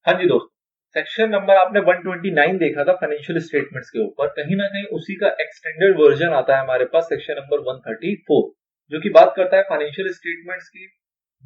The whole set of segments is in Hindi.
हाँ जी दोस्तों, सेक्शन नंबर आपने 129 देखा था फाइनेंशियल स्टेटमेंट्स के ऊपर। कहीं ना कहीं उसी का एक्सटेंडेड वर्जन आता है हमारे पास सेक्शन नंबर 134, जो कि बात करता है फाइनेंशियल स्टेटमेंट्स की,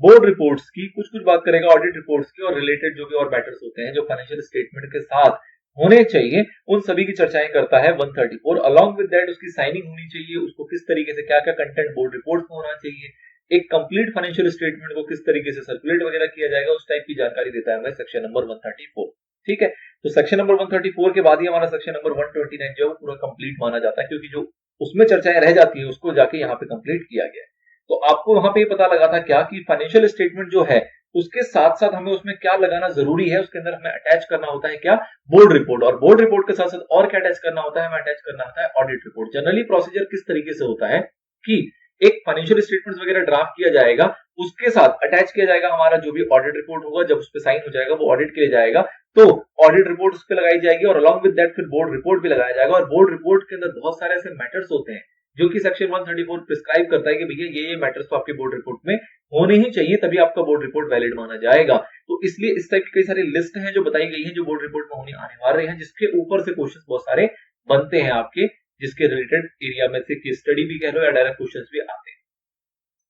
बोर्ड रिपोर्ट्स की, कुछ कुछ बात करेगा ऑडिट रिपोर्ट्स की, और रिलेटेड जो भी और मैटर्स होते हैं जो फाइनेंशियल स्टेटमेंट के साथ होने चाहिए, उन सभी की चर्चाएं करता है 134। अलॉन्ग विद दैट उसकी साइनिंग होनी चाहिए, उसको किस तरीके से क्या क्या कंटेंट बोर्ड रिपोर्ट्स में होना चाहिए, एक कंप्लीट फाइनेंशियल स्टेटमेंट को किस तरीके से सर्कुलेट वगैरह किया जाएगा, उस टाइप की जानकारी देता है हमें सेक्शन नंबर 134। ठीक है, तो सेक्शन नंबर 134 के बाद ही हमारा सेक्शन नंबर 129 जो पूरा कंप्लीट माना जाता है, क्योंकि जो उसमें चर्चाएं रह जाती है उसको जाके यहाँ पे कंप्लीट किया गया है। तो आपको वहां पे पता लगा था क्या कि फाइनेंशियल स्टेटमेंट जो है उसके साथ साथ हमें उसमें क्या लगाना जरूरी है, उसके अंदर हमें अटैच करना होता है क्या, बोर्ड रिपोर्ट, और बोर्ड रिपोर्ट के साथ साथ और क्या अटैच करना होता है, हमें अटैच करना होता है ऑडिट रिपोर्ट। जनरली प्रोसीजर किस तरीके से होता है कि एक फाइनेंशियल स्टेटमेंट्स वगैरह ड्राफ्ट किया जाएगा, उसके साथ अटैच किया जाएगा हमारा जो भी ऑडिट रिपोर्ट होगा, जब उस पर साइन हो जाएगा वो ऑडिट के लिए जाएगा तो ऑडिट रिपोर्ट उस पर लगाई जाएगी, और अलॉन्ग विद दैट फिर बोर्ड रिपोर्ट भी लगाया जाएगा। और बोर्ड रिपोर्ट के अंदर बहुत सारे ऐसे मैटर्स होते हैं जो कि सेक्शन 134 प्रिस्क्राइब करता है कि भैया ये मैटर्स तो आपके बोर्ड रिपोर्ट में होने ही चाहिए, तभी आपका बोर्ड रिपोर्ट वैलिड माना जाएगा। तो इसलिए इस टाइप की कई सारी लिस्ट हैं जो बताई गई है जो बोर्ड रिपोर्ट में होने आने वाले हैं, जिसके ऊपर से क्वेश्चंस बहुत सारे बनते हैं आपके, जिसके रिलेटेड एरिया में से केस स्टडी भी कह लो या डायरेक्ट क्वेश्चंस भी आते हैं।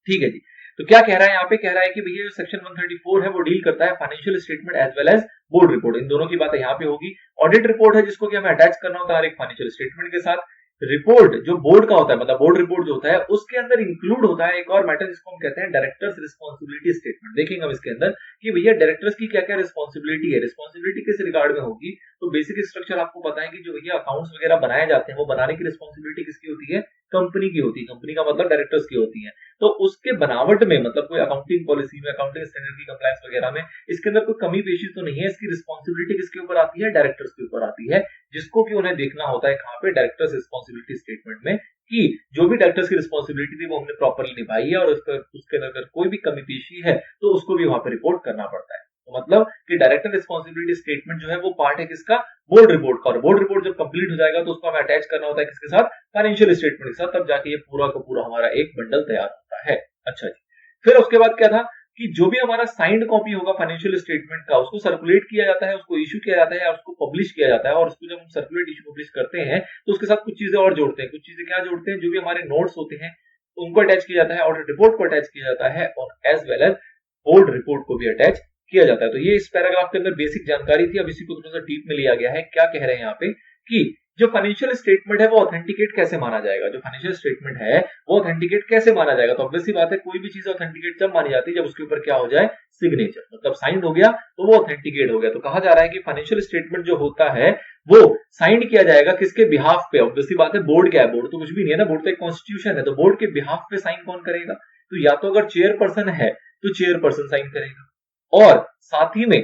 ठीक है जी, तो क्या कह रहा है यहाँ पे, कह रहा है कि भैया जो सेक्शन 134 है वो डील करता है financial statement as well as board report, इन दोनों की बातें यहाँ पे होगी। ऑडिट रिपोर्ट है जिसको कि हमें अटैच करना होता है हर एक फाइनेंशियल स्टेटमेंट के साथ। रिपोर्ट जो बोर्ड का होता है, मतलब बोर्ड रिपोर्ट जो होता है उसके अंदर इंक्लूड होता है एक और मैटर जिसको हम कहते हैं डायरेक्टर्स रिस्पॉन्सिबिलिटी स्टेटमेंट। देखेंगे हम इसके अंदर कि भैया डायरेक्टर्स की क्या क्या रिस्पॉन्सिबिलिटी है, रिस्पॉन्सिबिलिटी किस रिगार्ड में होगी। तो बेसिक स्ट्रक्चर आपको पता है कि जो भैया अकाउंट्स वगैरह बनाए जाते हैं वो बनाने की रिस्पॉन्सिबिलिटी किसकी होती है, कंपनी की होती है। कंपनी का मतलब डायरेक्टर्स की होती है। तो उसके बनावट में, मतलब कोई अकाउंटिंग पॉलिसी में, अकाउंटिंग स्टैंडर्ड की कंप्लायंस वगैरह में इसके अंदर कोई कमी पेशी तो नहीं है। इसकी रिस्पॉन्सिबिलिटी किसके ऊपर आती है, डायरेक्टर्स के ऊपर आती है, जिसको कि उन्हें देखना होता है कहां पे, डायरेक्टर्स रिस्पॉन्सिबिलिटी स्टेटमेंट में, कि जो भी डायरेक्टर्स की रिस्पॉन्सिबिलिटी थी वो हमने प्रॉपर्ली निभाई है, और उसके अंदर कोई भी कमी पेशी है तो उसको भी वहां पे रिपोर्ट करना पड़ता है। तो मतलब कि डायरेक्टर रिस्पॉन्सिबिलिटी स्टेटमेंट जो है वो पार्ट है किसका, बोर्ड रिपोर्ट का। और बोर्ड रिपोर्ट जब कंप्लीट हो जाएगा तो उसको हमें अटैच करना होता है किसके साथ, फाइनेंशियल स्टेटमेंट के साथ, तब जाके ये पूरा का पूरा हमारा एक बंडल तैयार होता है। अच्छा जी, फिर उसके बाद क्या था कि जो भी हमारा साइंड कॉपी होगा फाइनेंशियल स्टेटमेंट का उसको सर्कुलेट किया जाता है, उसको इशू किया जाता है या उसको पब्लिश किया जाता है। और उसको जब हम सर्कुलेट इशू पब्लिश करते हैं तो उसके साथ कुछ चीजें और जोड़ते हैं। कुछ चीजें क्या जोड़ते हैं, जो भी हमारे नोट्स होते हैं उनको अटैच किया जाता है, ऑडिट रिपोर्ट को अटैच किया जाता है, और as well as board report को भी अटैच किया जाता है। तो ये इस पैराग्राफ के अंदर बेसिक जानकारी थी। अब इसी को थोड़ा सा डीप में लिया गया है। क्या कह रहे हैं यहाँ पे कि जो फाइनेंशियल स्टेटमेंट है वो ऑथेंटिकेट कैसे माना जाएगा, जो फाइनेंशियल स्टेटमेंट है वो ऑथेंटिकेट कैसे माना जाएगा। तो ऑब्वियस सी बात है, कोई भी चीज ऑथेंटिकेट जब मानी जाती है जब उसके ऊपर क्या हो जाए, सिग्नेचर, मतलब साइंड हो गया तो वो ऑथेंटिकेट हो गया। तो कहा जा रहा है कि फाइनेंशियल स्टेटमेंट जो होता है वो साइंड किया जाएगा किसके बिहाफ पे। ऑब्वियस सी बात है, बोर्ड क्या है, बोर्ड तो कुछ भी नहीं है ना, बोर्ड तो एक कॉन्स्टिट्यूशन है। तो बोर्ड के बिहाफ पे साइन कौन करेगा, तो या तो अगर चेयरपर्सन है तो चेयरपर्सन साइन करेगा, और साथ ही में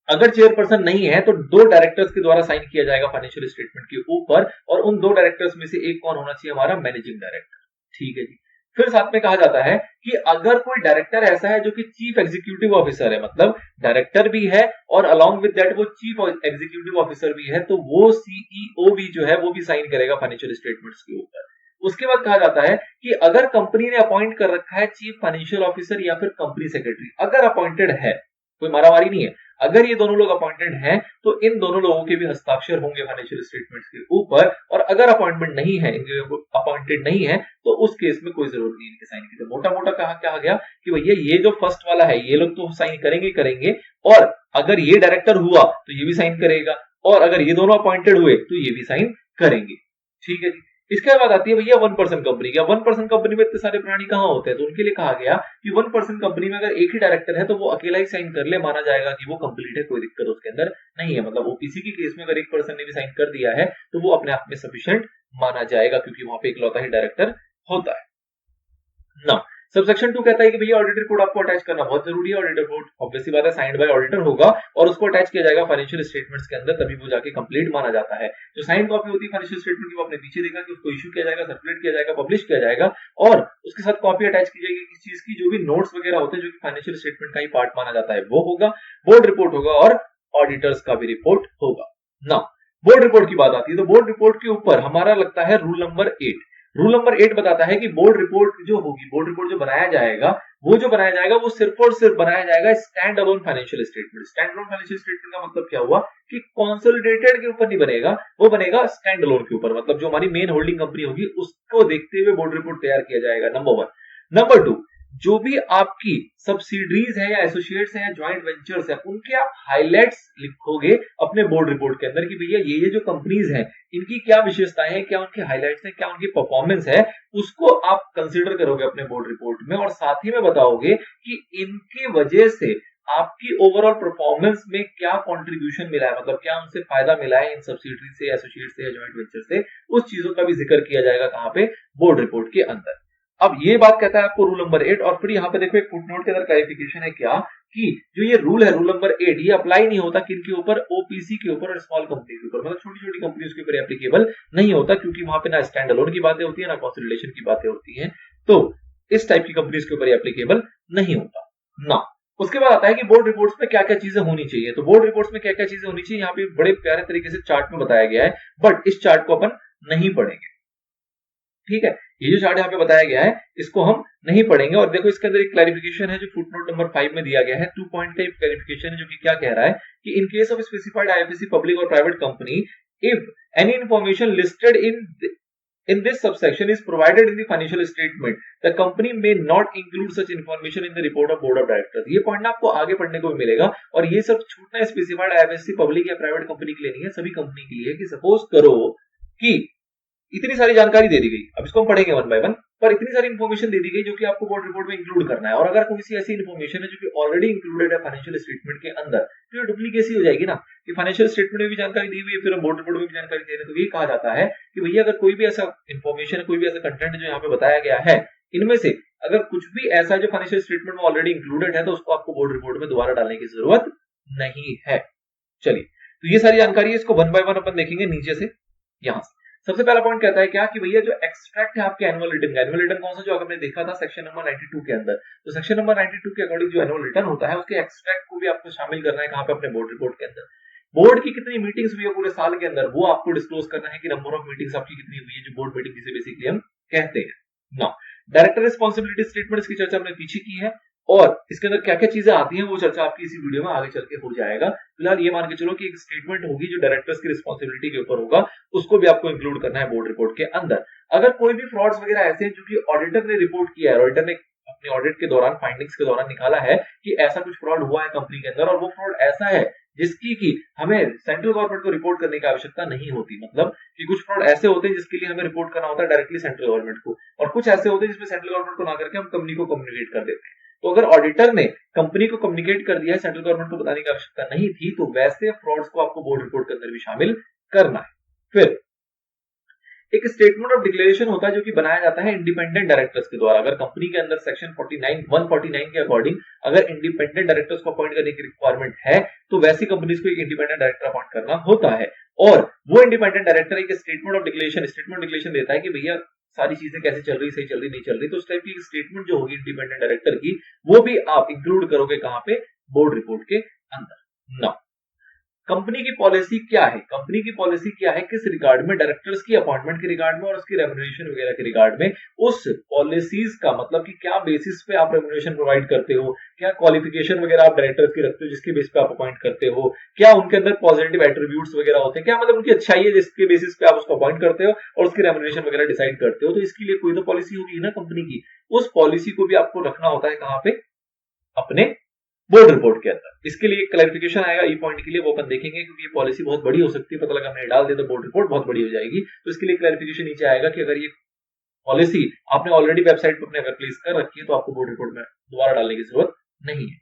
अगर चेयरपर्सन नहीं है तो दो डायरेक्टर्स के द्वारा साइन किया जाएगा फाइनेंशियल स्टेटमेंट के ऊपर, और उन दो डायरेक्टर्स में से एक कौन होना चाहिए, हमारा मैनेजिंग डायरेक्टर। ठीक है जी, फिर साथ में कहा जाता है कि अगर कोई डायरेक्टर ऐसा है जो कि चीफ एग्जीक्यूटिव ऑफिसर है, मतलब डायरेक्टर भी है और अलॉन्ग विद दैट वो चीफ एग्जीक्यूटिव ऑफिसर भी है, तो वो सीईओ भी जो है वो भी साइन करेगा फाइनेंशियल स्टेटमेंट्स के ऊपर। उसके बाद कहा जाता है कि अगर कंपनी ने अपॉइंट कर रखा है चीफ फाइनेंशियल ऑफिसर या फिर कंपनी सेक्रेटरी, अगर अपॉइंटेड है, कोई मारामारी नहीं है, अगर ये दोनों लोग अपॉइंटेड हैं तो इन दोनों लोगों के भी हस्ताक्षर होंगे फाइनेंशियल स्टेटमेंट्स के ऊपर। और अगर अपॉइंटमेंट नहीं है, अपॉइंटेड नहीं है, तो उस केस में कोई जरूरत नहीं इनके साइन की। तो मोटा मोटा कहा गया कि भैया ये जो फर्स्ट वाला है ये लोग तो साइन करेंगे, और अगर ये डायरेक्टर हुआ तो ये भी साइन करेगा, और अगर ये दोनों अपॉइंटेड हुए तो ये भी साइन करेंगे। ठीक है जी, इसके बाद आती है भैया 1% कंपनी। क्या 1% कंपनी में इतने सारे प्राणी कहां होते हैं, तो उनके लिए कहा गया कि 1% कंपनी में अगर एक ही डायरेक्टर है तो वो अकेला ही साइन कर ले, माना जाएगा कि वो कंप्लीट है, कोई दिक्कत उसके अंदर नहीं है। मतलब ओपीसी के केस में अगर एक पर्सन ने भी साइन कर दिया है तो वो अपने आप में सफिशिएंट माना जाएगा, क्योंकि वहां पे इकलौता ही डायरेक्टर होता है ना। सबसेक्शन 2 कहता है कि भैया ऑडिट रिपोर्ट आपको अटैच करना बहुत जरूरी है। ऑडिट रिपोर्ट ऑब्वियसली बात है साइंड बाय ऑडिटर होगा, और उसको अटैच किया जाएगा फाइनेंशियल स्टेटमेंट्स के अंदर, तभी वो जाके कंप्लीट माना जाता है। जो साइन कॉपी होती है फाइनेंशियल स्टेटमेंट की वो आपने पीछे देखा कि उसको इशू किया जाएगा, सर्कुलेट किया जाएगा, पब्लिश किया जाएगा, और उसके साथ कॉपी अटैच की जाएगी किस चीज की, जो भी नोट्स वगैरह होते हैं जो कि फाइनेंशियल स्टेटमेंट का ही पार्ट माना जाता है वो होगा। बोर्ड रिपोर्ट होगा और ऑडिटर्स का भी रिपोर्ट होगा ना। बोर्ड रिपोर्ट की बात आती है तो बोर्ड रिपोर्ट के ऊपर हमारा लगता है रूल नंबर 8। रूल नंबर 8 बताता है कि बोर्ड रिपोर्ट जो होगी, बोर्ड रिपोर्ट जो बनाया जाएगा वो सिर्फ और सिर्फ बनाया जाएगा stand alone financial statement. Stand alone financial statement का मतलब क्या हुआ कि कंसोलिडेटेड के ऊपर नहीं बनेगा, वो बनेगा स्टैंड अलोन के ऊपर, मतलब जो हमारी मेन होल्डिंग कंपनी होगी उसको देखते हुए बोर्ड रिपोर्ट तैयार किया जाएगा, नंबर 1। नंबर 2, जो भी आपकी सब्सिडीज है या एसोसिएट्स है या ज्वाइंट वेंचर्स है, उनके आप हाइलाइट्स लिखोगे अपने बोर्ड रिपोर्ट के अंदर कि भैया ये जो कंपनीज हैं इनकी क्या विशेषताएं हैं, क्या उनके हाइलाइट्स हैं, क्या उनकी परफॉर्मेंस है, उसको आप कंसीडर करोगे अपने बोर्ड रिपोर्ट में, और साथ ही में बताओगे कि इनकी वजह से आपकी ओवरऑल परफॉर्मेंस में क्या कंट्रीब्यूशन मिला है, मतलब क्या उनसे फायदा मिला है इन सब्सिडरी से, एसोसिएट से या ज्वाइंट वेंचर से, उस चीजों का भी जिक्र किया जाएगा कहां पे, बोर्ड रिपोर्ट के अंदर। अब ये बात कहता है आपको रूल नंबर 8, और फिर यहाँ पे देखो एक फुटनोट के अंदर क्लैरिफिकेशन है क्या कि जो ये रूल है, रूल नंबर 8, ये अप्लाई नहीं होता किनके ऊपर, ओपीसी के ऊपर और स्मॉल कंपनी के ऊपर, मतलब छोटी छोटी कंपनीज के ऊपर एप्लीकेबल नहीं होता, क्योंकि वहां पे ना स्टैंड अलोन की बातें होती है ना कंसोलिडेशन की बातें होती हैं, तो इस टाइप की कंपनीज के ऊपर एप्लीकेबल नहीं होता ना। उसके बाद आता है कि बोर्ड रिपोर्ट्स में क्या क्या चीजें होनी चाहिए, तो बोर्ड रिपोर्ट्स में क्या क्या चीजें होनी चाहिए यहाँ पे बड़े प्यारे तरीके से चार्ट में बताया गया है, बट इस चार्ट को अपन नहीं पढ़ेंगे, ठीक है। ये जो चार्ट यहाँ पे बताया गया है इसको हम नहीं पढ़ेंगे, और देखो इसके अंदर एक क्लैरिफिकेशन है जो फुटनोट नंबर 5 में दिया गया है, 2 पॉइंट का एक क्लैरिफिकेशन है जो कि क्या कह रहा है कि in case of specified IFSC public और private company, if any information listed in this subsection is provided in the financial statement, the company may not include such information in the report of board of directors। ये पॉइंट आपको आगे पढ़ने को भी मिलेगा, और ये सब छूटना स्पेसिफाइड आईएफएससी पब्लिक या प्राइवेट कंपनी के लिए नहीं है, सभी कंपनी के लिए है। कि सपोज करो कि इतनी सारी जानकारी दे दी गई, अब इसको हम पढ़ेंगे वन बाय वन, पर इतनी सारी इंफॉर्मेशन दे दी गई जो कि आपको बोर्ड रिपोर्ट में इंक्लूड करना है, और अगर कोई सी ऐसी इंफॉर्मेशन है जो कि ऑलरेडी इंक्लूडेड है फाइनेंशियल स्टेटमेंट के अंदर, तो ये डुप्लीकेसी हो जाएगी ना, कि फाइनेंशियल स्टेटमेंट में भी जानकारी दी हुई है, फिर हम बोर्ड रिपोर्ट में भी जानकारी दे रहे हैं, तो ये कहा जाता है कि भैया अगर कोई भी ऐसा इंफॉर्मेशन है, कोई भी ऐसा कंटेंट जो यहाँ पे बताया गया है, इनमें से अगर कुछ भी ऐसा जो फाइनेंशियल स्टेटमेंट में ऑलरेडी इंक्लूडेड है, तो उसको आपको बोर्ड रिपोर्ट में दोबारा डालने की जरूरत नहीं है। चलिए, तो ये सारी जानकारी है, इसको वन बाय वन अपन देखेंगे नीचे से। यहां से सबसे पहला पॉइंट कहता है क्या कि भैया जो एक्सट्रैक्ट है आपके एनुअल रिटर्न का, एनुअल रिटर्न कौन सा जो हमने देखा था सेक्शन नंबर 92 के अंदर, तो सेक्शन नंबर 92 के अकॉर्डिंग जो एनुअल रिटर्न होता है उसके एक्सट्रैक्ट को भी आपको शामिल करना है कहां पे, अपने बोर्ड रिपोर्ट के अंदर। बोर्ड की कितनी मीटिंग्स हुई है पूरे साल के अंदर, वो आपको डिस्क्लोज करना है कि नंबर ऑफ मीटिंग्स आपकी कितनी हुई है, जो बोर्ड मीटिंग जिसे बेसिकली हम कहते हैं ना। डायरेक्टर रिस्पॉन्सिबिलिटी स्टेटमेंट्स की चर्चा हमने पीछे की है, और इसके अंदर क्या क्या चीजें आती हैं वो चर्चा आपकी इसी वीडियो में आगे चल के हो जाएगा। फिलहाल ये मान के चलो कि एक स्टेटमेंट होगी जो डायरेक्टर्स की रिस्पॉन्सिबिलिटी के ऊपर होगा, उसको भी आपको इंक्लूड करना है बोर्ड रिपोर्ट के अंदर। अगर कोई भी फ्रॉड्स वगैरह ऐसे हैं जो कि ऑडिटर ने रिपोर्ट किया है, ऑडिटर ने अपने ऑडिट के दौरान, फाइंडिंग्स के दौरान निकाला है कि ऐसा कुछ फ्रॉड हुआ है कंपनी के अंदर, और वो फ्रॉड ऐसा है जिसकी कि हमें सेंट्रल गवर्नमेंट को रिपोर्ट करने की आवश्यकता नहीं होती, मतलब कि कुछ फ्रॉड ऐसे होते हैं जिसके लिए हमें रिपोर्ट करना होता है डायरेक्टली सेंट्रल गवर्नमेंट को, और कुछ ऐसे होते हैं जिसमें सेंट्रल गवर्नमेंट को ना करके हम कंपनी को कम्युनिकेट कर देते हैं। तो अगर ऑडिटर ने कंपनी को कम्युनिकेट कर दिया है, सेंट्रल गवर्नमेंट को बताने की आवश्यकता नहीं थी, तो वैसे फ्रॉड्स को आपको बोर्ड रिपोर्ट के अंदर भी शामिल करना है। फिर एक स्टेटमेंट ऑफ डिक्लेरेशन होता है जो कि बनाया जाता है इंडिपेंडेंट डायरेक्टर्स के द्वारा। अगर कंपनी के अंदर सेक्शन 149 के अकॉर्डिंग अगर इंडिपेंडेंट डायरेक्टर्स को अपॉइंट करने की रिक्वायरमेंट है, तो वैसी कंपनीज को एक इंडिपेंडेंट डायरेक्टर अपॉइंट करना होता है, और वो इंडिपेंडेंट डायरेक्टर एक स्टेटमेंट ऑफ डिक्लेरेशन देता है कि भैया सारी चीजें कैसे चल रही, सही चल रही, नहीं चल रही, तो उस टाइप की स्टेटमेंट जो होगी इंडिपेंडेंट डायरेक्टर की, वो भी आप इंक्लूड करोगे कहां पे, बोर्ड रिपोर्ट के अंदर ना। कंपनी की पॉलिसी क्या है, कंपनी की पॉलिसी क्या है किस रिगार्ड में, डायरेक्टर्स की अपॉइंटमेंट के रिगार्ड में और उसकी रेम्युनरेशन वगैरह के रिगार्ड में, उस पॉलिसीज का मतलब कि क्या बेसिस पे आप रेम्युनरेशन प्रोवाइड करते हो, क्या क्वालिफिकेशन वगैरह आप डायरेक्टर्स की रखते हो जिसके बेस पे आप अपॉइंट करते हो, क्या उनके अंदर पॉजिटिव एट्रीब्यूट्स वगैरह होते हैं, क्या मतलब उनकी अच्छाई है जिसके बेसिस पे आप उसको अपॉइंट करते हो और उसकी रेम्युनरेशन वगैरह डिसाइड करते हो, तो इसके लिए कोई तो पॉलिसी होगी ना कंपनी की, उस पॉलिसी को भी आपको रखना होता है कहां पे, अपने बोर्ड रिपोर्ट के अंदर। इसके लिए क्लैरिफिकेशन आएगा ई पॉइंट के लिए, वो अपन देखेंगे, क्योंकि ये पॉलिसी बहुत बड़ी हो सकती है, पता लगा हमने डाल दिया तो बोर्ड रिपोर्ट बहुत बड़ी हो जाएगी, तो इसके लिए क्लैरिफिकेशन नीचे आएगा कि अगर ये पॉलिसी आपने ऑलरेडी वेबसाइट पर अपने अगर प्लेस कर रखी है तो आपको बोर्ड रिपोर्ट में दोबारा डालने की जरूरत नहीं है।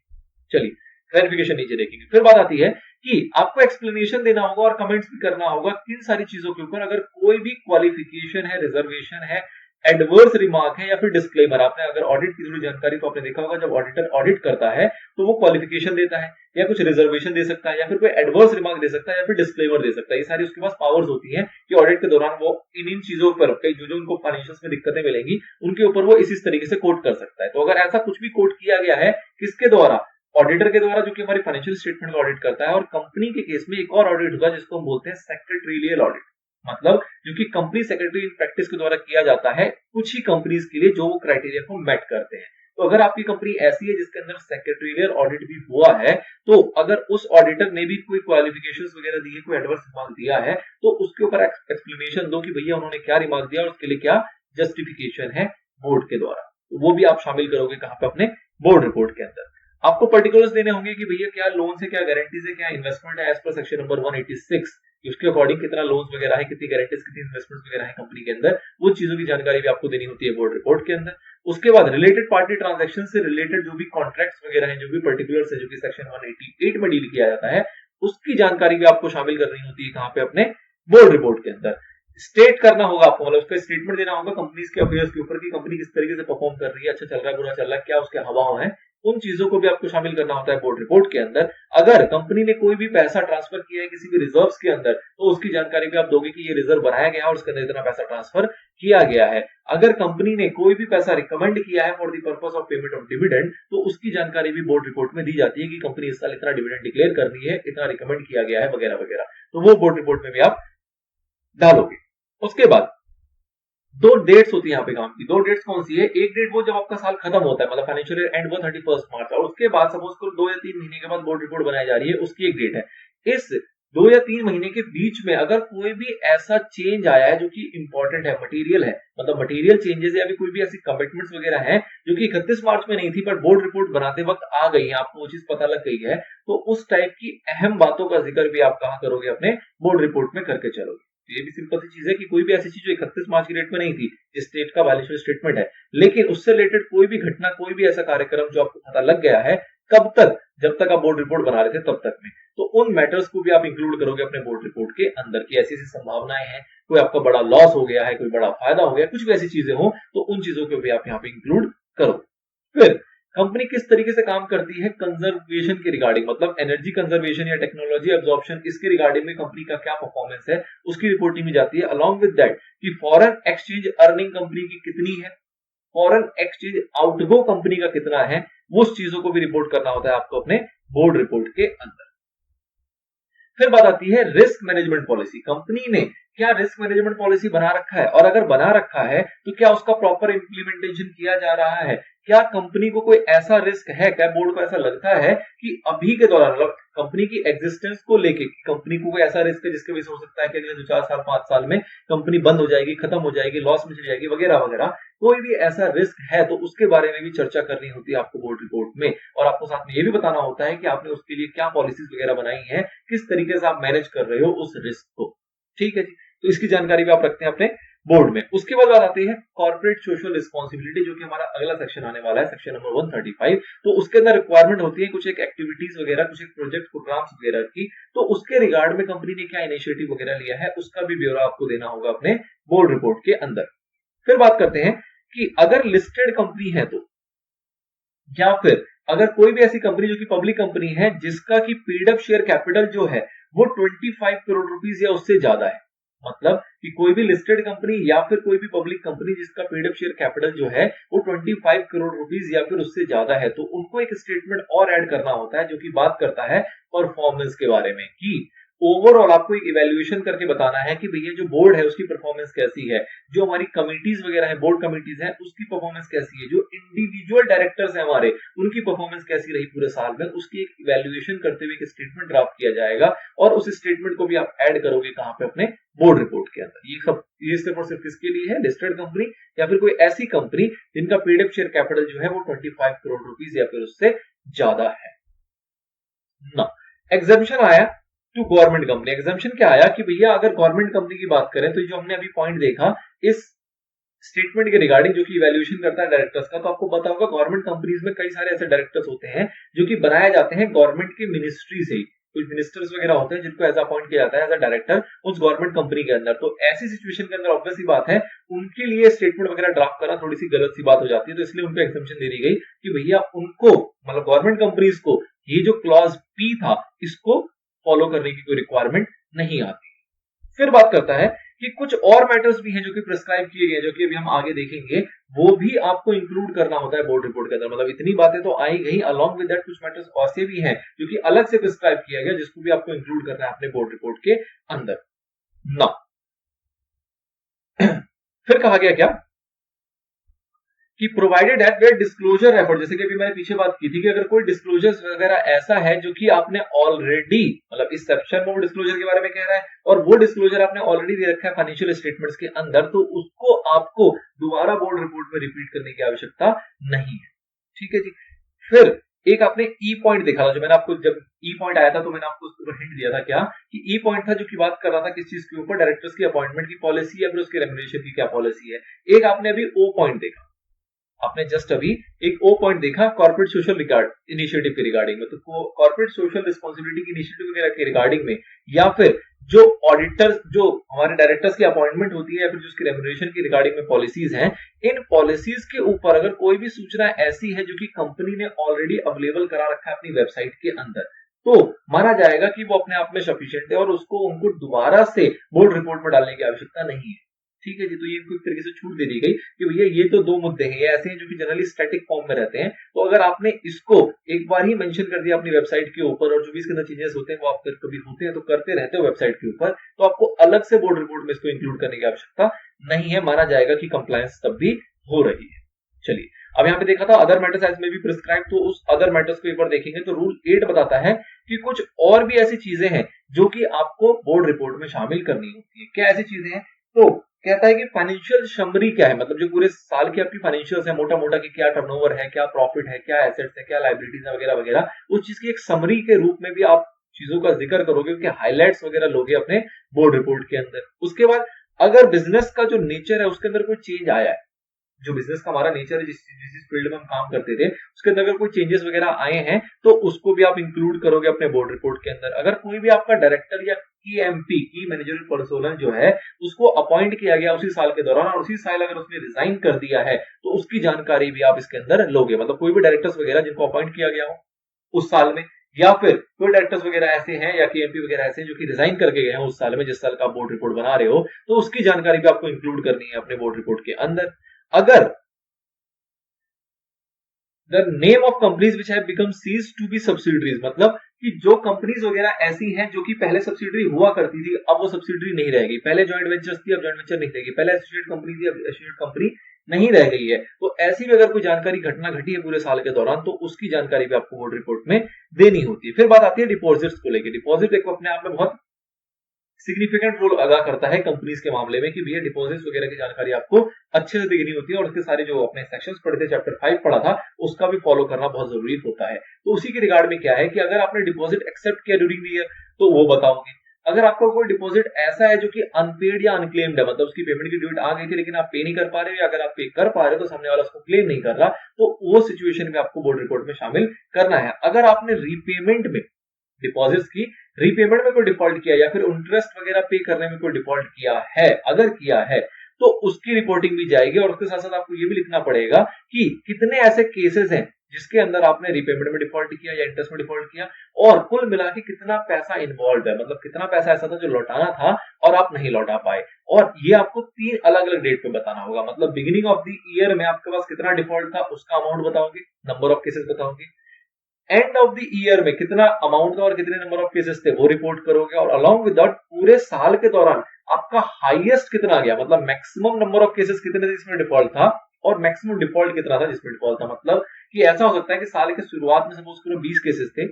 चलिए, क्लैरिफिकेशन नीचे देखेंगे। फिर बात आती है कि आपको एक्सप्लेनेशन देना होगा और कमेंट्स भी करना होगा किन सारी चीजों के ऊपर, अगर कोई भी क्वालिफिकेशन है, रिजर्वेशन है, एडवर्स रिमार्क है या फिर डिस्क्लेमर। आपने अगर ऑडिट की थोड़ी जानकारी तो आपने देखा होगा, जब ऑडिटर ऑडिट करता है तो वो क्वालिफिकेशन देता है या कुछ रिजर्वेशन दे सकता है या फिर कोई एडवर्स रिमार्क दे सकता है या फिर डिस्क्लेमर दे सकता है। ये सारी उसके पास पावर्स होती हैं कि ऑडिट के दौरान वो इन चीजों पर जो उनको फाइनेंशियल्स में दिक्कतें मिलेंगी उनके ऊपर वो इस तरीके से कोट कर सकता है। तो अगर ऐसा कुछ भी कोट किया गया है किसके द्वारा, ऑडिटर के द्वारा, जो कि हमारी फाइनेंशियल स्टेटमेंट का ऑडिट करता है, और कंपनी के केस में एक और ऑडिट होगा जिसको हम बोलते हैं सेक्रेटरीलियल ऑडिट। मतलब जो कि कंपनी सेक्रेटरी इन प्रैक्टिस के द्वारा किया जाता है कुछ ही कंपनीज के लिए जो वो क्राइटेरिया को मेट करते हैं। तो अगर आपकी कंपनी ऐसी है जिसके अंदर सेक्रेटरियल ऑडिट भी हुआ है, तो अगर उस ऑडिटर ने भी कोई क्वालिफिकेशंस वगैरह दी है, कोई एडवर्स रिमार्क दिया है, तो उसके ऊपर एक्सप्लेनेशन दो कि भैया उन्होंने क्या रिमार्क दिया और उसके लिए क्या जस्टिफिकेशन है बोर्ड के द्वारा। तो वो भी आप शामिल करोगे कहां पे? अपने बोर्ड रिपोर्ट के अंदर। आपको पर्टिकुलर्स देने होंगे कि भैया क्या लोन है, क्या गारंटीज है, क्या इन्वेस्टमेंट है एज पर सेक्शन नंबर 186, उसके अकॉर्डिंग कितना लोन्स वगैरह है, कितनी गारंटीज, कितनी इन्वेस्टमेंट्स वगैरह है कंपनी के अंदर, वो चीजों की जानकारी भी आपको देनी होती है बोर्ड रिपोर्ट के अंदर। उसके बाद रिलेटेड पार्टी ट्रांजैक्शन से रिलेटेड जो भी कॉन्ट्रैक्ट्स वगैरह हैं, जो भी पर्टिकुलर्स है, जो कि सेक्शन 188 में डील किया जाता है, उसकी जानकारी भी आपको शामिल करनी होती है कहां पे? अपने बोर्ड रिपोर्ट के अंदर। स्टेट करना होगा आपको, मतलब उसका स्टेटमेंट देना होगा कंपनीज के अफेयर्स के ऊपर कि कंपनी किस तरीके से परफॉर्म कर रही है, अच्छा चल रहा है, बुरा चल रहा है, क्या उसके हवाओं है, उन चीजों को भी आपको शामिल करना होता है बोर्ड रिपोर्ट के अंदर। अगर कंपनी ने कोई भी पैसा ट्रांसफर किया है किसी भी रिजर्व्स के अंदर, तो उसकी जानकारी भी आप दोगे कि ये रिजर्व बनाया गया है और उसके अंदर इतना पैसा ट्रांसफर किया गया है। अगर कंपनी ने कोई भी पैसा रिकमेंड किया है for the purpose of payment of dividend, तो उसकी जानकारी भी बोर्ड रिपोर्ट में दी जाती है कि कंपनी इस साल इतना डिविडेंड डिक्लेयर कर रही है, इतना रिकमेंड किया गया है, वगैरह वगैरह। तो वो बोर्ड रिपोर्ट में भी आप डालोगे। उसके बाद दो डेट्स होती है यहाँ पे काम की। दो डेट्स कौन सी है? एक डेट वो जब आपका साल खत्म होता है, मतलब फाइनेंशियल ईयर एंड वो 31 मार्च, और उसके बाद सपोज करो 2 या 3 महीने के बाद बोर्ड रिपोर्ट बनाई जा रही है, उसकी एक डेट है। इस 2 या 3 महीने के बीच में अगर कोई भी ऐसा चेंज आया है जो कि इंपॉर्टेंट है, मटेरियल है, मतलब मटेरियल चेंजेस या कोई भी ऐसी कमिटमेंट्स वगैरह है जो कि 31 मार्च में नहीं थी पर बोर्ड रिपोर्ट बनाते वक्त आ गई है, आपको वो चीज पता लग गई है, तो उस टाइप की अहम बातों का जिक्र भी आप कहां करोगे? अपने बोर्ड रिपोर्ट में करके चलोगे। ये भी सिंपल सी चीज है कि कोई भी ऐसी चीज जो 31 मार्च की डेट में नहीं थी, जिस स्टेट का बैलेंस स्टेटमेंट है, लेकिन उससे रिलेटेड कोई भी घटना, कोई भी ऐसा कार्यक्रम जो आपको पता लग गया है, कब तक? जब तक आप बोर्ड रिपोर्ट बना रहे थे तब तक में, तो उन मैटर्स को भी आप इंक्लूड करोगे अपने बोर्ड रिपोर्ट के अंदर की ऐसी ऐसी संभावनाएं हैं, कोई आपका बड़ा लॉस हो गया है, कोई बड़ा फायदा हो गया, कुछ भी ऐसी चीजें हो, तो उन चीजों को भी आप यहाँ पे इंक्लूड करो। फिर कंपनी किस तरीके से काम करती है कंजर्वेशन के रिगार्डिंग, मतलब एनर्जी कंजर्वेशन या टेक्नोलॉजी एब्जॉर्प्शन, इसके रिगार्डिंग में कंपनी का क्या परफॉर्मेंस है, उसकी रिपोर्टिंग में जाती है। अलॉन्ग विद दैट कि फॉरेन एक्सचेंज अर्निंग कंपनी की कितनी है, फॉरेन एक्सचेंज आउटगो कंपनी का कितना है, वो चीजों को भी रिपोर्ट करना होता है आपको अपने बोर्ड रिपोर्ट के अंदर। फिर बात आती है रिस्क मैनेजमेंट पॉलिसी। कंपनी ने क्या रिस्क मैनेजमेंट पॉलिसी बना रखा है, और अगर बना रखा है तो क्या उसका प्रॉपर इंप्लीमेंटेशन किया जा रहा है? क्या कंपनी को कोई ऐसा रिस्क है, क्या बोर्ड को ऐसा लगता है कि अभी के दौरान, मतलब कंपनी की एग्जिस्टेंस को लेके, कंपनी को कोई ऐसा रिस्क है जिसके वजह से हो सकता है कि अगले 2-4 साल 5 साल में कंपनी बंद हो जाएगी, खत्म हो जाएगी, लॉस में चली जाएगी, वगैरह वगैरह, कोई भी ऐसा रिस्क है तो उसके बारे में भी चर्चा करनी होती है आपको बोर्ड रिपोर्ट में, और आपको साथ में ये भी बताना होता है कि आपने उसके लिए क्या पॉलिसीज वगैरह बनाई है, किस तरीके से आप मैनेज कर रहे हो उस रिस्क को। ठीक है जी, तो इसकी जानकारी भी आप रखते हैं अपने बोर्ड में। उसके बाद बात आती है कॉर्पोरेट सोशल रिस्पॉन्सिबिलिटी, जो कि हमारा अगला सेक्शन आने वाला है, सेक्शन नंबर 135। तो उसके अंदर रिक्वायरमेंट होती है कुछ एक एक्टिविटीज वगैरह, कुछ एक प्रोजेक्ट प्रोग्राम्स वगैरह की, तो उसके रिगार्ड में कंपनी ने क्या इनिशिएटिव वगैरह लिया है, उसका भी ब्यौरा आपको देना होगा अपने बोर्ड रिपोर्ट के अंदर। फिर बात करते हैं कि अगर लिस्टेड कंपनी है तो, या फिर अगर कोई भी ऐसी कंपनी जो कि पब्लिक कंपनी है जिसका की पेड अप शेयर कैपिटल जो है वो 25 करोड़ रुपीस या उससे ज्यादा है, मतलब कि कोई भी लिस्टेड कंपनी या फिर कोई भी पब्लिक कंपनी जिसका पेड अप शेयर कैपिटल जो है वो 25 करोड़ रुपीस या फिर उससे ज्यादा है, तो उनको एक स्टेटमेंट और ऐड करना होता है जो कि बात करता है परफॉर्मेंस के बारे में, कि ओवरऑल आपको एक इवैल्यूएशन करके बताना है कि भैया जो बोर्ड है उसकी परफॉर्मेंस कैसी है, जो हमारी कमिटीज वगैरह है, बोर्ड कमिटीज है, उसकी परफॉर्मेंस कैसी है, जो इंडिविजुअल डायरेक्टर्स है हमारे, उनकी परफॉर्मेंस कैसी रही पूरे साल में, उसकी एक इवैल्यूएशन करते हुए एक स्टेटमेंट ड्राफ्ट किया जाएगा, और उस स्टेटमेंट को भी आप ऐड करोगे कहां पे? अपने बोर्ड रिपोर्ट के अंदर। ये सब ये सिर्फ और सिर्फ किसके लिए है? लिस्टेड कंपनी या फिर कोई ऐसी कंपनी जिनका पेड अप शेयर कैपिटल जो है वो 25 करोड़ रुपीस या फिर उससे ज्यादा है ना। एग्जामिशन आया टू गवर्नमेंट कंपनी। एग्जामिशन क्या आया कि भैया अगर गवर्नमेंट कंपनी की बात करें तो जो हमने अभी पॉइंट देखा इस स्टेटमेंट के रिगार्डिंग जो कि इवैल्यूएशन करता है डायरेक्टर्स का, तो आपको पता होगा गवर्नमेंट कंपनीज में कई सारे ऐसे डायरेक्टर्स होते हैं जो कि बनाए जाते हैं गवर्नमेंट की मिनिस्ट्री से ही, कुछ मिनिस्टर्स वगैरह होते हैं जिनको एज अपॉइंट किया जाता है एज अ डायरेक्टर उस गवर्नमेंट कंपनी के अंदर। तो ऐसी सिचुएशन के अंदर ऑब्वियस सी बात है उनके लिए स्टेटमेंट वगैरह ड्राफ्ट करना थोड़ी सी गलत सी बात हो जाती है, तो इसलिए उनको एग्जम्पशन दे दी गई कि भैया उनको, मतलब गवर्नमेंट कंपनीज को, ये जो क्लॉज पी था इसको फॉलो करने की कोई रिक्वायरमेंट नहीं आती। फिर बात करता है कि कुछ और मैटर्स भी हैं जो कि प्रिस्क्राइब किए गए, जो कि अभी हम आगे देखेंगे, वो भी आपको इंक्लूड करना होता है बोर्ड रिपोर्ट के अंदर। मतलब इतनी बातें तो आई गई, अलॉन्ग विद दैट कुछ मैटर्स ऐसे भी हैं जो कि अलग से प्रिस्क्राइब किया गया, जिसको भी आपको इंक्लूड करना है अपने बोर्ड रिपोर्ट के अंदर ना। फिर कहा गया क्या कि provided that where disclosure effort, जैसे कि अभी मैंने पीछे बात की थी कि अगर कोई डिस्क्लोजर वगैरह ऐसा है जो कि आपने ऑलरेडी, मतलब इस सेक्शन में वो डिस्क्लोजर के बारे में कह रहा है और वो डिस्क्लोजर आपने ऑलरेडी दे रखा है फाइनेंशियल स्टेटमेंट्स के अंदर, तो उसको आपको दोबारा बोर्ड रिपोर्ट में रिपीट करने की आवश्यकता नहीं है। ठीक है जी। फिर एक आपने ई पॉइंट देखा था, जो मैंने आपको जब ई पॉइंट आया था तो मैंने आपको उसके ऊपर हिंट दिया था क्या कि ई पॉइंट था जो कि बात कर रहा था किस चीज के ऊपर, डायरेक्टर्स की अपॉइंटमेंट की पॉलिसी या फिर उसके रेम्युनरेशन की क्या पॉलिसी है। एक आपने अभी ओ पॉइंट देखा, आपने जस्ट अभी एक ओ पॉइंट देखा कॉर्पोरेट सोशल रिगार्ड इनिशिएटिव के रिगार्डिंग में, तो कॉर्पोरेट सोशल रिस्पांसिबिलिटी की इनिशिएटिव वगैरह के रिगार्डिंग में, या फिर जो ऑडिटर्स, जो हमारे डायरेक्टर्स की अपॉइंटमेंट होती है या फिर जिसकी रेम्युनरेशन की रिगार्डिंग में पॉलिसीज हैं, इन पॉलिसीज के ऊपर अगर कोई भी सूचना ऐसी है जो कि कंपनी ने ऑलरेडी अवेलेबल करा रखा है अपनी वेबसाइट के अंदर, तो माना जाएगा कि वो अपने आप में सफिशिएंट है और उसको उनको दोबारा से बोर्ड रिपोर्ट में डालने की आवश्यकता नहीं है। ठीक है जी। तो ये इनको एक तरीके से छूट दे दी गई कि भैया ये तो दो मुद्दे हैं, ये ऐसे हैं जो कि जनरली स्टैटिक फॉर्म में रहते हैं, तो अगर आपने इसको एक बार ही मेंशन कर दिया अपनी वेबसाइट के ऊपर और जो भी इसके अंदर चेंजेस होते हैं वो आप कभी होते हैं तो करते रहते हो वेबसाइट के ऊपर, तो आपको अलग से बोर्ड रिपोर्ट में इसको इंक्लूड करने की आवश्यकता नहीं है, माना जाएगा कि कंप्लायंस तब भी हो रही है। चलिए, अब यहाँ पे देखा था अदर मैटर्स एज में भी प्रिस्क्राइब, तो उस अदर मैटर्स को एक बार देखेंगे तो रूल 8 बताता है कि कुछ और भी ऐसी चीजें हैं जो कि आपको बोर्ड रिपोर्ट में शामिल करनी होती है। क्या ऐसी चीजें हैं? तो कहता है कि फाइनेंशियल समरी क्या है, मतलब जो पूरे साल की आपकी फाइनेंशियल्स है मोटा मोटा कि क्या टर्नओवर है, क्या प्रॉफिट है, क्या एसेट्स है, क्या लायबिलिटीज है वगैरह वगैरह, उस चीज की एक समरी के रूप में भी आप चीजों का जिक्र करोगे, उसके हाईलाइट्स वगैरह लोगे अपने बोर्ड रिपोर्ट के अंदर। उसके बाद अगर बिजनेस का जो नेचर है उसके अंदर कोई चेंज आया है, जो बिजनेस का हमारा नेचर है, जिस फील्ड में हम काम करते थे उसके अंदर अगर कोई चेंजेस वगैरह आए हैं तो उसको भी आप इंक्लूड करोगे अपने बोर्ड रिपोर्ट के अंदर। अगर कोई भी आपका डायरेक्टर या कीएमपी की मैनेजरियल पर्सोनल जो है उसको अपॉइंट किया गया उसी साल के दौरान और उसी साल अगर उसने रिजाइन कर दिया है तो उसकी जानकारी भी आप इसके अंदर लोगे, मतलब कोई भी डायरेक्टर्स वगैरह जिनको अपॉइंट किया गया हो उस साल में, या फिर कोई डायरेक्टर्स वगैरह ऐसे हैं या केएमपी वगैरह ऐसे हैं जो कि रिजाइन करके गए हैं उस साल में जिस साल का आप बोर्ड रिपोर्ट बना रहे हो, तो उसकी जानकारी भी आपको इंक्लूड करनी है अपने बोर्ड रिपोर्ट के अंदर। अगर the name of companies which have become cease to be subsidiaries, मतलब कि जो कंपनीज वगैरह ऐसी हैं जो कि पहले सब्सिडरी हुआ करती थी अब वो सब्सिडरी नहीं रहेगी, पहले जॉइंट वेंचर्स थी अब जॉइंट वेंचर नहीं रहेगी, पहले एसोसिएट कंपनी थी अब एसोसिएट कंपनी नहीं रह गई है, तो ऐसी भी अगर कोई जानकारी घटना घटी है पूरे साल के दौरान तो उसकी जानकारी भी आपको बोर्ड रिपोर्ट में देनी होती है। फिर बात आती है डिपॉजिट्स को लेकर। डिपॉजिट एक अपने आप में बहुत सिग्निफिकेंट रोल अदा करता है कंपनीज के मामले में कि भैया डिपॉजिट्स वगैरह की जानकारी आपको अच्छे से देखनी होती है और उसके सारे जो अपने सेक्शंस पढ़े थे, चैप्टर 5 पढ़ा था, उसका भी फॉलो करना बहुत जरूरी होता है। तो उसी के रिगार्ड में क्या है कि अगर आपने डिपॉजिट एक्सेप्ट किया ड्यूरिंग द ईयर तो वो बताओगे। अगर आपका कोई डिपॉजिट ऐसा है जो कि अनपेड या अनक्लेम्ड है, मतलब उसकी पेमेंट की डेट आ गई थी लेकिन आप पे नहीं कर पा रहे हो, या अगर आप पे कर पा रहे हो तो सामने वाला उसको क्लेम नहीं कर रहा, तो वो सिचुएशन में आपको बोर्ड रिपोर्ट में शामिल करना है। अगर आपने रीपेमेंट में डिपॉजिट्स की रीपेमेंट में कोई डिफॉल्ट किया या फिर इंटरेस्ट वगैरह पे करने में कोई डिफॉल्ट किया है, अगर किया है तो उसकी रिपोर्टिंग भी जाएगी और उसके साथ साथ आपको ये भी लिखना पड़ेगा कि कितने ऐसे केसेस हैं जिसके अंदर आपने रीपेमेंट में डिफॉल्ट किया या इंटरेस्ट में डिफॉल्ट किया और कुल मिला के कितना पैसा इन्वॉल्व है, मतलब कितना पैसा ऐसा था जो लौटाना था और आप नहीं लौटा पाए। और ये आपको 3 अलग अलग डेट पे बताना होगा, मतलब बिगिनिंग ऑफ द ईयर में आपके पास कितना डिफॉल्ट था उसका अमाउंट बताओगे, नंबर ऑफ केसेस बताओगे, एंड ऑफ द ईयर में कितना अमाउंट था और कितने नंबर ऑफ केसेस थे वो रिपोर्ट करोगे, और अलॉन्ग विद दैट पूरे साल के दौरान आपका हाईएस्ट कितना गया, मतलब मैक्सिमम नंबर ऑफ केसेस कितने थे जिसमें डिफॉल्ट था और मैक्सिमम डिफॉल्ट कितना था जिसमें डिफॉल्ट था। मतलब कि ऐसा हो सकता है कि साल के शुरुआत में सपोज करो 20 केसेस थे,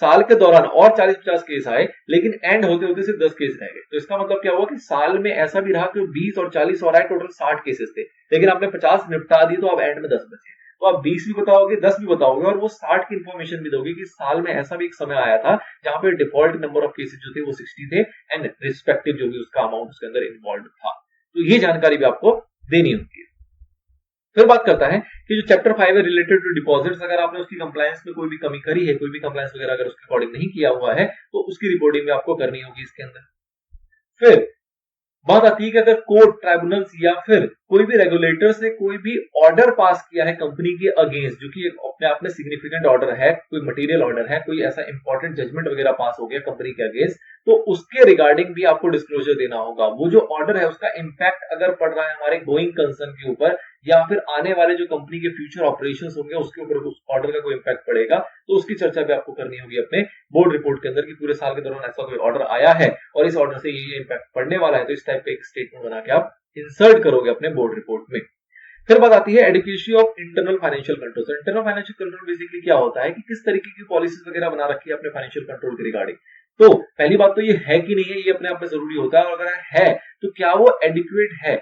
साल के दौरान और 40-50 केस आए लेकिन एंड होते होते सिर्फ 10 केस रह गए, तो इसका मतलब क्या हुआ कि साल में ऐसा भी रहा कि 20 और 40 और आए, टोटल 60 केसेस थे लेकिन आपने 50 निपटा दिए तो अब एंड में 10 बचे, तो आप 20 भी बताओगे 10 भी बताओगे और वो 60 की इंफॉर्मेशन भी दोगे कि साल में ऐसा भी एक समय आया था जहां पे डिफॉल्ट नंबर ऑफ केसेस जो थे वो 60 थे एंड रिस्पेक्टिव जो भी उसका अमाउंट उसके अंदर इन्वॉल्व था, तो ये जानकारी भी आपको देनी होती है। फिर बात करता है कि जो चैप्टर 5 है रिलेटेड टू डिपॉजिट्स, अगर आपने उसकी कंप्लायंस में कोई भी कमी करी है, कोई भी कंप्लायंस वगैरह अगर उसके अकॉर्डिंग नहीं किया हुआ है तो उसकी रिपोर्टिंग भी आपको करनी होगी इसके अंदर। फिर बात आती है कि अगर कोर्ट, ट्राइब्यूनल्स या फिर कोई भी रेगुलेटर्स ने कोई भी ऑर्डर पास किया है कंपनी के अगेंस्ट जो कि अपने आप में सिग्निफिकेंट ऑर्डर है, कोई मटेरियल ऑर्डर है, कोई ऐसा इंपॉर्टेंट जजमेंट वगैरह पास हो गया कंपनी के अगेंस्ट, तो उसके रिगार्डिंग भी आपको डिस्क्लोजर देना होगा। वो जो ऑर्डर है उसका इंपैक्ट अगर पड़ रहा है हमारे गोइंग कंसर्न के ऊपर या फिर आने वाले जो कंपनी के फ्यूचर ऑपरेशंस होंगे उसके ऊपर उस ऑर्डर का कोई इंपैक्ट पड़ेगा, तो उसकी चर्चा भी आपको करनी होगी अपने बोर्ड रिपोर्ट के अंदर कि पूरे साल के दौरान ऐसा कोई ऑर्डर आया है और इस ऑर्डर से ये इंपैक्ट पड़ने वाला है, तो इस टाइप का एक स्टेटमेंट बना के आप इंसर्ट करोगे अपने बोर्ड रिपोर्ट में। फिर बात आती है adequacy of internal financial control. Internal financial control basically क्या होता है कि किस तरीके की पॉलिसीज वगैरह बना रखी है अपने फाइनेंशियल कंट्रोल के रिगार्डिंग। तो पहली बात तो ये है कि नहीं है, ये अपने आप में जरूरी होता है, और अगर है तो क्या वो एडिक्वेट है,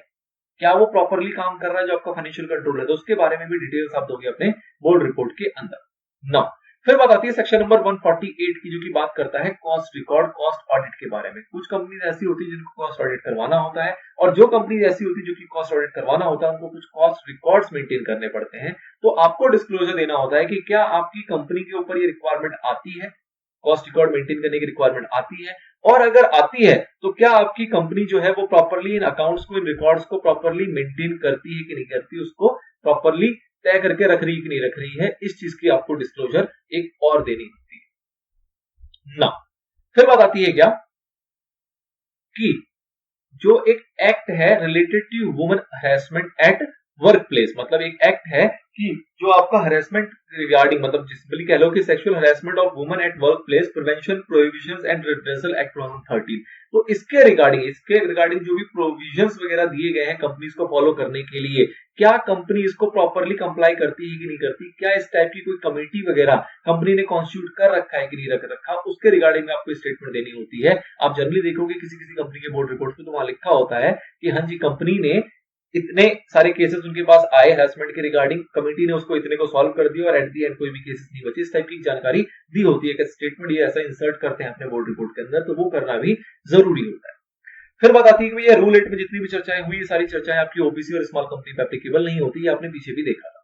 क्या वो प्रॉपरली काम कर रहा है जो आपका फाइनेंशियल कंट्रोल है, तो उसके बारे में भी डिटेल्स आप दोगे अपने बोर्ड रिपोर्ट के अंदर। नाउ फिर बात आती है सेक्शन नंबर 148 की, जो की बात करता है कॉस्ट रिकॉर्ड, कॉस्ट ऑडिट के बारे में। कुछ कंपनीज ऐसी होती है जिनको कॉस्ट ऑडिट करवाना होता है, और जो कंपनीज ऐसी होती है जो कि कॉस्ट ऑडिट करवाना होता है उनको कुछ कॉस्ट रिकॉर्ड्स मेंटेन करने पड़ते हैं। तो आपको डिस्क्लोजर देना होता है कि क्या आपकी कंपनी के ऊपर ये रिक्वायरमेंट आती है, कॉस्ट रिकॉर्ड मेंटेन करने की रिक्वायरमेंट आती है, और अगर आती है तो क्या आपकी कंपनी जो है वो प्रॉपरली इन अकाउंट्स को, इन रिकॉर्ड्स को प्रॉपरली मेंटेन करती है कि नहीं करती, उसको प्रॉपरली तय करके रख रही है कि नहीं रख रही है। इस चीज की आपको डिस्क्लोजर एक और देनी होती है ना। फिर बात आती है क्या कि जो एक एक्ट है related to women harassment at work place, मतलब एक एक्ट है कि जो आपका हरेसमेंट रिगार्डिंग, मतलब जिसमें कह लो कि sexual harassment of women at work place prevention prohibitions and redressal act 2013। तो इसके रिगार्डिंग जो भी प्रोविजंस वगैरह दिए गए हैं कंपनीज को फॉलो करने के लिए, क्या कंपनी इसको प्रॉपरली कंप्लाई करती है कि नहीं करती, क्या इस टाइप की कोई कमेटी वगैरह कंपनी ने कॉन्स्टिट्यूट कर रखा है कि नहीं रख रखा, उसके रिगार्डिंग में आपको स्टेटमेंट देनी होती है। आप जनरली देखोगे किसी किसी कंपनी के बोर्ड रिपोर्ट पे तो वहां लिखा होता है कि हाँ जी कंपनी ने इतने सारे केसेस उनके पास आए हरासमेंट के रिगार्डिंग, कमेटी ने उसको इतने को सॉल्व कर दिया और एट दी एंड कोई भी केसेस नहीं बचे। इस टाइप की जानकारी दी होती है कि स्टेटमेंट ये ऐसा इंसर्ट करते हैं अपने बोर्ड रिपोर्ट के अंदर, तो वो करना भी जरूरी होता है। फिर बात आती है कि भैया रूल 8 में जितनी भी चर्चाएं हुई, ये सारी चर्चाएं आपकी ओपीसी और स्मॉल कंपनी पे एप्लीकेबल नहीं होती, आपने पीछे भी देखा था।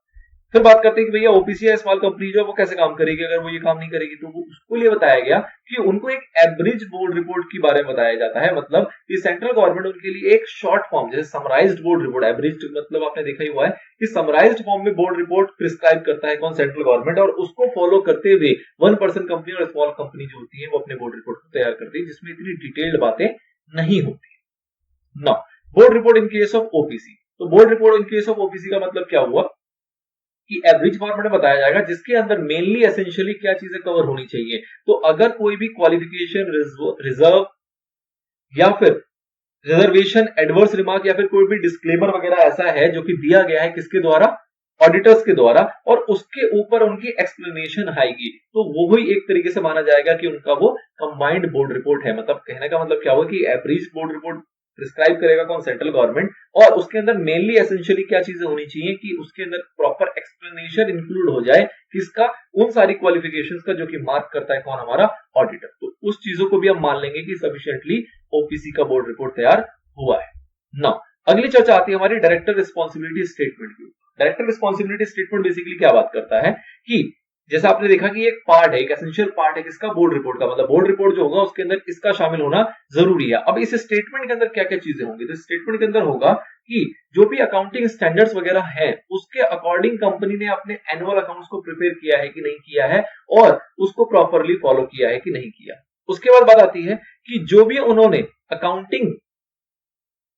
फिर बात करते हैं कि भैया ओपीसी या स्मॉल कंपनी जो है वो कैसे काम करेगी, अगर वो ये काम नहीं करेगी तो वो उसको लिए बताया गया कि उनको एक एवरेज बोर्ड रिपोर्ट के बारे में बताया जाता है। मतलब कि सेंट्रल गवर्नमेंट उनके लिए एक शॉर्ट फॉर्म, जैसे समराइज्ड बोर्ड रिपोर्ट, एवरेज मतलब आपने देखा ही हुआ है कि समराइज्ड फॉर्म में बोर्ड रिपोर्ट प्रिस्क्राइब करता है कौन, सेंट्रल गवर्नमेंट, और उसको फॉलो करते हुए 1% कंपनी और स्मॉल कंपनी जो होती है वो अपने बोर्ड रिपोर्ट को तैयार करती है, जिसमें इतनी डिटेल्ड बातें नहीं होती। Now board report in case of OPC, तो board report in case of OPC का मतलब क्या हुआ कि एवरेज फॉर्मेट में बताया जाएगा जिसके अंदर मेनली एसेंशियली क्या चीजें कवर होनी चाहिए। तो अगर कोई भी क्वालिफिकेशन, रिजर्व या फिर रिजर्वेशन, एडवर्स रिमार्क या फिर कोई भी डिस्क्लेमर वगैरह ऐसा है जो कि दिया गया है किसके द्वारा, ऑडिटर्स के द्वारा, और उसके ऊपर उनकी एक्सप्लेनेशन आएगी, तो वो ही एक तरीके से माना जाएगा कि उनका वो कंबाइंड बोर्ड रिपोर्ट है। मतलब कहने का मतलब क्या हुआ कि एवरेज बोर्ड रिपोर्ट प्रिस्क्राइब करेगा कौन, सेंट्रल गवर्नमेंट, और उसके अंदर मेनली एसेंशियली क्या चीजें होनी चाहिए कि उसके अंदर प्रॉपर एक्सप्लेनेशन इंक्लूड हो जाए किसका, उन सारी क्वालिफिकेशंस का जो कि मार्क करता है कौन, हमारा ऑडिटर। तो उस चीजों को भी हम मान लेंगे कि सफिशिएंटली ओपीसी का बोर्ड रिपोर्ट तैयार हुआ है। नाउ अगली चर्चा आती है हमारी डायरेक्टर रिस्पॉन्सिबिलिटी स्टेटमेंट की। डायरेक्टर रिस्पॉन्सिबिलिटी स्टेटमेंट बेसिकली क्या बात करता है कि जैसा आपने देखा कि एक पार्ट है, एक एसेंशियल पार्ट है किसका, बोर्ड रिपोर्ट का, मतलब बोर्ड रिपोर्ट जो होगा उसके अंदर इसका शामिल होना जरूरी है। अब इस स्टेटमेंट के अंदर क्या क्या चीजें होंगी, तो स्टेटमेंट के अंदर होगा कि जो भी अकाउंटिंग स्टैंडर्ड्स वगैरह हैं उसके अकॉर्डिंग कंपनी ने अपने एनुअल अकाउंट्स को प्रिपेयर किया है कि नहीं किया है, और उसको प्रॉपरली फॉलो किया है कि नहीं किया। उसके बाद बात आती है कि जो भी उन्होंने अकाउंटिंग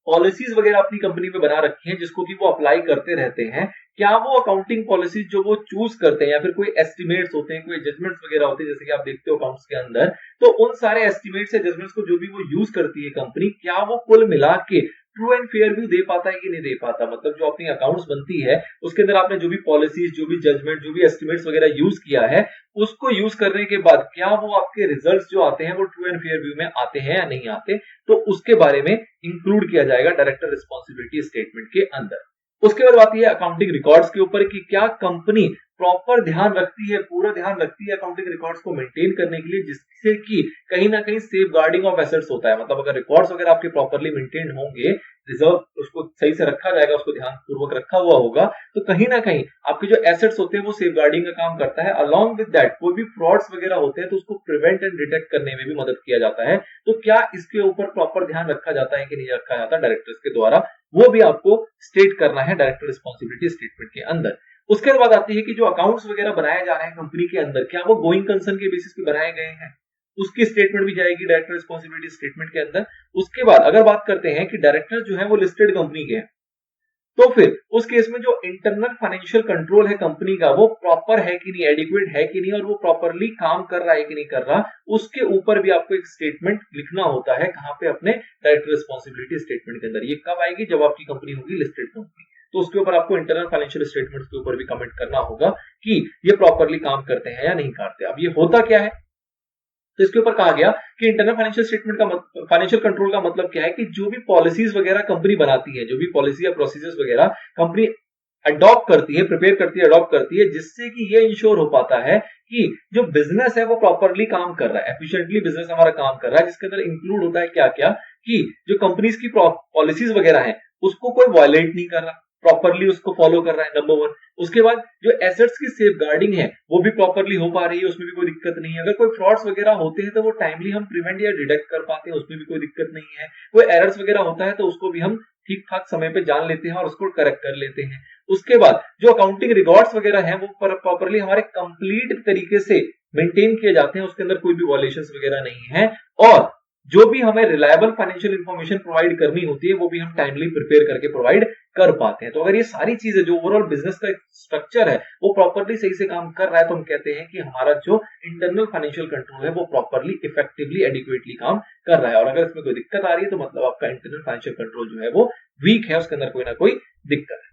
पॉलिसीज वगैरह अपनी कंपनी में बना रखी हैं जिसको कि वो अप्लाई करते रहते हैं, क्या वो अकाउंटिंग पॉलिसीज जो वो चूज करते हैं या फिर कोई एस्टिमेट्स होते हैं, कोई जजमेंट्स वगैरह होते हैं जैसे कि आप देखते हो अकाउंट्स के अंदर, तो उन सारे एस्टिमेट्स या जजमेंट्स को जो भी वो यूज करती है कंपनी, क्या वो कुल मिला के ट्रू एंड फेयर व्यू दे पाता है कि नहीं दे पाता। मतलब जो अपनी अकाउंट्स बनती है उसके अंदर आपने जो भी पॉलिसीज, जो भी जजमेंट, जो भी एस्टिमेट्स वगैरह यूज किया है, उसको यूज करने के बाद क्या वो आपके रिजल्ट्स जो आते हैं वो ट्रू एंड फेयर व्यू में आते हैं या नहीं आते, तो उसके बारे में इंक्लूड किया जाएगा डायरेक्टर रिस्पॉन्सिबिलिटी स्टेटमेंट के अंदर। उसके बाद आती है अकाउंटिंग रिकॉर्ड्स के ऊपर कि क्या कंपनी प्रॉपर ध्यान रखती है, पूरा ध्यान रखती है अकाउंटिंग रिकॉर्ड्स को मेंटेन करने के लिए, जिससे कि कहीं ना कहीं सेफ गार्डिंग ऑफ एसेट्स होता है। मतलब अगर रिकॉर्ड्स वगैरह आपके प्रॉपरली मेंटेन होंगे, रिजर्व उसको सही से रखा जाएगा, उसको ध्यान पूर्वक रखा हुआ होगा, तो कहीं ना कहीं आपके जो एसेट्स होते हैं वो सेफ गार्डिंग का काम करता है। अलॉन्ग विद दैट कोई भी फ्रॉड्स वगैरह होते हैं तो उसको प्रिवेंट एंड डिटेक्ट करने में भी मदद किया जाता है। तो क्या इसके ऊपर प्रॉपर ध्यान रखा जाता है कि नहीं रखा जाता डायरेक्टर्स के द्वारा, वो भी आपको स्टेट करना है डायरेक्टर रिस्पॉन्सिबिलिटी स्टेटमेंट के अंदर। उसके बाद आती है कि जो अकाउंट्स वगैरह बनाए जा रहे हैं कंपनी के अंदर, क्या वो गोइंग कंसर्न के बेसिस पे बनाए गए हैं, उसकी स्टेटमेंट भी जाएगी डायरेक्टर रिस्पॉन्सिबिलिटी स्टेटमेंट के अंदर। उसके बाद अगर बात करते हैं कि डायरेक्टर जो है वो लिस्टेड कंपनी के हैं, तो फिर उस केस में जो इंटरनल फाइनेंशियल कंट्रोल है कंपनी का, वो प्रॉपर है कि नहीं, एडिक्वेट है कि नहीं, और वो प्रॉपरली काम कर रहा है कि नहीं कर रहा, उसके ऊपर भी आपको एक स्टेटमेंट लिखना होता है। कहां पे? अपने डायरेक्टर रिस्पॉन्सिबिलिटी स्टेटमेंट के अंदर। ये कब आएगी? जब आपकी कंपनी होगी लिस्टेड कंपनी, तो उसके ऊपर आपको इंटरनल फाइनेंशियल स्टेटमेंट्स के ऊपर भी कमेंट करना होगा कि ये प्रॉपरली काम करते हैं या नहीं करते। अब ये होता क्या है, तो इसके ऊपर कहा गया कि इंटरनल फाइनेंशियल स्टेटमेंट का फाइनेंशियल कंट्रोल का मतलब क्या है कि जो भी पॉलिसीज वगैरह कंपनी बनाती है, जो भी पॉलिसी या प्रोसीजर्स वगैरह कंपनी अडॉप्ट करती है, प्रिपेयर करती है, अडॉप्ट करती है, जिससे कि ये इंश्योर हो पाता है कि जो बिजनेस है वो प्रॉपरली काम कर रहा है, एफिशिएंटली बिजनेस हमारा काम कर रहा है, जिसके अंदर इंक्लूड होता है क्या क्या कि जो कंपनीज की पॉलिसीज वगैरह है उसको कोई वायलेट नहीं कर रहा, प्रॉपरली उसको फॉलो कर रहा है, नंबर 1। उसके बाद जो एसेट्स की सेफगार्डिंग है वो भी प्रॉपरली हो पा रही है, उसमें भी कोई दिक्कत नहीं है। अगर कोई फ्रॉड्स वगैरह होते हैं तो वो टाइमली हम प्रिवेंट या डिटेक्ट कर पाते हैं, उसमें भी कोई दिक्कत नहीं है। कोई एरर्स वगैरह होता है तो उसको भी हम ठीक ठाक समय पे जान लेते हैं और उसको करेक्ट कर लेते हैं। उसके बाद जो अकाउंटिंग रिकॉर्ड्स वगैरह हैं वो प्रॉपरली हमारे कंप्लीट तरीके से मेंटेन किए जाते हैं, उसके अंदर कोई भी वॉयलेशंस वगैरह नहीं है। और जो भी हमें रिलायबल फाइनेंशियल इंफॉर्मेशन प्रोवाइड करनी होती है वो भी हम टाइमली प्रिपेयर करके प्रोवाइड कर पाते हैं। तो अगर ये सारी चीजें, जो ओवरऑल बिजनेस का स्ट्रक्चर है वो प्रॉपरली सही से काम कर रहा है, तो हम कहते हैं कि हमारा जो इंटरनल फाइनेंशियल कंट्रोल है वो प्रॉपरली, इफेक्टिवली, एडिक्वेटली काम कर रहा है। और अगर इसमें कोई दिक्कत आ रही है तो मतलब आपका इंटरनल फाइनेंशियल कंट्रोल जो है वो वीक है, उसके अंदर कोई ना कोई दिक्कत है।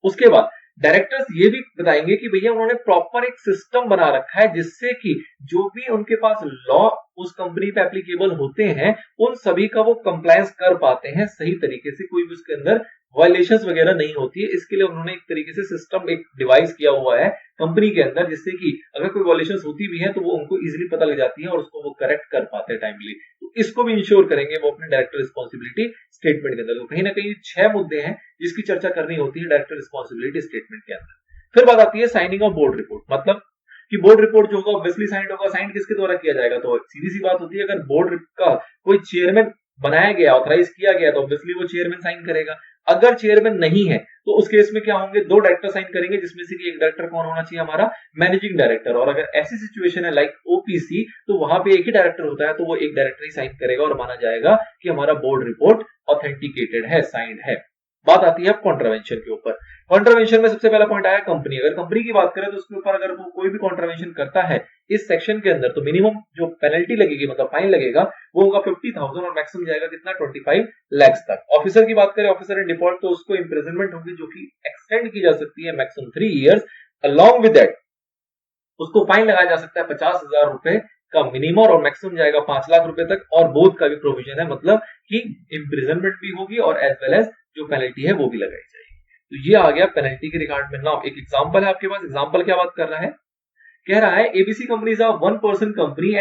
उसके बाद डायरेक्टर्स ये भी बताएंगे कि भैया उन्होंने प्रॉपर एक सिस्टम बना रखा है जिससे कि जो भी उनके पास लॉ उस कंपनी पे एप्लीकेबल होते हैं उन सभी का वो कंप्लायंस कर पाते हैं सही तरीके से, कोई भी उसके अंदर वायलेशंस वगैरह नहीं होती है। इसके लिए उन्होंने एक तरीके से सिस्टम, एक डिवाइस किया हुआ है कंपनी के अंदर, जिससे कि अगर कोई वायलेशंस होती भी है तो वो उनको इजीली पता लग जाती है और उसको वो करेक्ट कर पाते हैं टाइमली। तो इसको भी इंश्योर करेंगे वो अपने डायरेक्टर रिस्पॉन्सिबिलिटी स्टेटमेंट के अंदर। तो कहीं ना कहीं 6 मुद्दे हैं जिसकी चर्चा करनी होती है डायरेक्टर रिस्पॉन्सिबिलिटी स्टेटमेंट के अंदर। फिर बात आती है साइनिंग ऑफ बोर्ड रिपोर्ट, मतलब कि बोर्ड रिपोर्ट जो होगा ऑब्वियसली साइंड होगा। साइन किसके द्वारा किया जाएगा? तो सीधी सी बात होती है, अगर बोर्ड का कोई चेयरमैन बनाया गया, ऑथराइज किया गया, तो ऑब्वियसली वो चेयरमैन साइन करेगा। अगर चेयरमैन नहीं है तो उस केस में क्या होंगे? 2 डायरेक्टर साइन करेंगे, जिसमें से कि एक डायरेक्टर कौन होना चाहिए? हमारा मैनेजिंग डायरेक्टर। और अगर ऐसी सिचुएशन है लाइक ओपीसी, तो वहां पे एक ही डायरेक्टर होता है, तो वो एक डायरेक्टर ही साइन करेगा और माना जाएगा कि हमारा बोर्ड रिपोर्ट ऑथेंटिकेटेड है, साइंड है। बात आती है अब कॉन्ट्रावेंशन के ऊपर। कॉन्ट्रावेंशन में सबसे पहला पॉइंट आया कंपनी। अगर कंपनी की बात करें तो उसके ऊपर अगर वो कोई भी कॉन्ट्रावेंशन करता है इस सेक्शन के अंदर, तो मिनिमम जो पेनल्टी लगेगी, मतलब फाइन लगेगा, वो होगा 50,000 और मैक्सिमम जाएगा कितना? 25 लाख तक। ऑफिसर की बात करें, ऑफिसर इन डिफॉल्ट, तो उसको इंप्रिजनमेंट होगी जो कि एक्सटेंड की जा सकती है maximum 3 years. Along with that उसको फाइन लगाया जा सकता है 50,000 रुपए का मिनिमम और मैक्सिमम जाएगा 5 लाख रुपए तक। और बोथ का भी प्रोविजन है, मतलब कि इंप्रिजनमेंट भी होगी और एज वेल एज जो पेनल्टी है वो भी लगाई जाएगी। तो ये आ गया पेनल्टी के रिगार्ड में। नाउ एक एग्जांपल है आपके पास। एग्जांपल क्या बात कर रहा है? कह रहा है ABC companies are one person company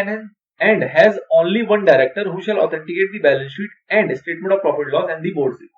and has only one director who shall authenticate the balance sheet and statement of profit loss and the board report.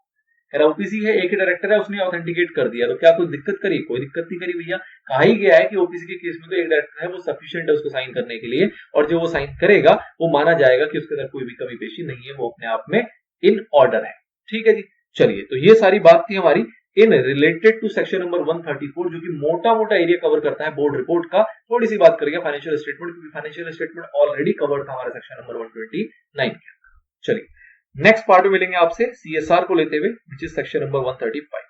कह रहा ओपीसी है, एक ही डायरेक्टर है, उसने ऑथेंटिकेट कर दिया, तो क्या कोई दिक्कत करी? कोई दिक्कत नहीं करी भैया। कहा ही गया है कि ओपीसी के केस में तो एक डायरेक्टर है, वो सफिशिएंट है उसको साइन करने के लिए, और जो वो साइन करेगा वो माना जाएगा कि उसके अंदर कोई भी कमी पेशी नहीं है, वो अपने आप में इन ऑर्डर है। ठीक है जी, चलिए। तो ये सारी बात थी हमारी इन रिलेटेड टू सेक्शन नंबर 134, जो कि मोटा मोटा एरिया कवर करता है बोर्ड रिपोर्ट का। थोड़ी सी बात करेंगे फाइनेंशियल स्टेटमेंट, क्योंकि फाइनेंशियल स्टेटमेंट ऑलरेडी कवर था हमारे सेक्शन नंबर 129 के अंदर। चलिए नेक्स्ट पार्ट में मिलेंगे आपसे सीएसआर को लेते हुए, विच इज सेक्शन नंबर 135।